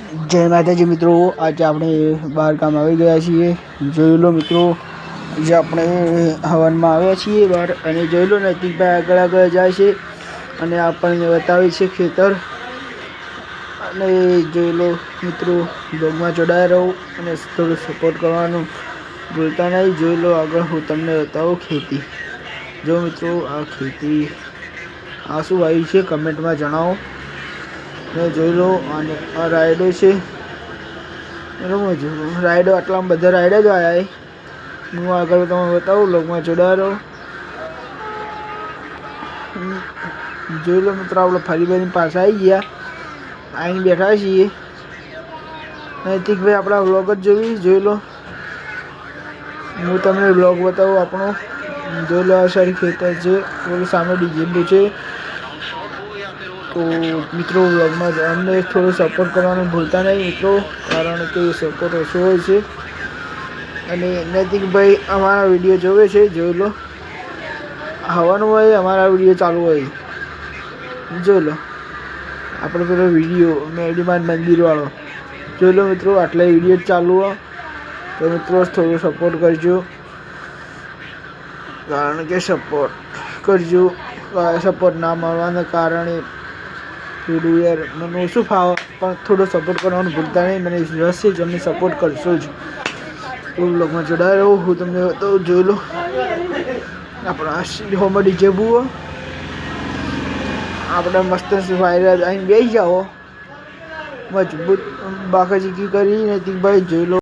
જય માતાજી મિત્રો, આજે આપણે બહાર ગામ આવી ગયા છીએ। જોઈ લો મિત્રો, આજે આપણે હવનમાં આવ્યા છીએ બહાર, અને જોઈ લો નૈતિકભાઈ આગળ આગળ જાય છે અને આપણને બતાવે છે ખેતર। અને જોઈ લો મિત્રો, બ્લોગમાં જોડાયા રહો અને થોડું સપોર્ટ કરવાનું ભૂલતા નહીં। જોઈ લો આગળ હું તમને બતાવું ખેતી। જો મિત્રો, આ ખેતી આ શું આવ્યું છે કમેન્ટમાં જણાવો। જોઈ લો, અને આ રાયડો છે બરાબર। રાયડો આટલામાં બધા રાયડા જ આવ્યા હું આગળ તમને બતાવું, લોગમાં જોડાયા રહો। જોઈ લો મિત્રો, આપણે ફરી ફરીને પાછા આવી ગયા, આવીને બેઠા છીએ। નૈતિકભાઈ આપણા વ્લોગ જ જોઈ લો, હું તમને વ્લોગ બતાવું આપણો। જોઈ લો, આ સારી ખેતર છે, પેલું સામે ડીજે છે। તો મિત્રો, વ્લોગમાં અમને થોડો સપોર્ટ કરવાનું ભૂલતા નહીં મિત્રો, કારણ કે સપોર્ટ ઓછો હોય છે। અને નૈતિકભાઈ અમારા વિડીયો જોવે છે। જોઈ લો, હવાનું હોય અમારા વિડીયો ચાલુ હોય। જોઈ લો આપણે પેલો વિડીયો મેડીમાન મંદિરવાળો, જોઈ લો મિત્રો, આટલા વિડીયો ચાલુ હોય તો મિત્રો થોડો સપોર્ટ કરજો, કારણ કે સપોર્ટ કરજો। સપોર્ટ ના મળવાના કારણે થોડું યાર મને ઓછું ફાવે, પણ થોડો સપોર્ટ કરવાનું ભૂલતા નહીં। મને વિશ્વાસ છે તમને સપોર્ટ કરશો જ। તો બ્લોગમાં જોડાયા રહો, હું તમને બતાવું। જોઈ લો, આપણા હોમાં ડીજે બુઓ, આપણે મસ્ત વાયરલ આવીને બેસી જાઓ, મજબૂત બાકાચીકી કરી નૈતિકભાઈ। જોઈ લો।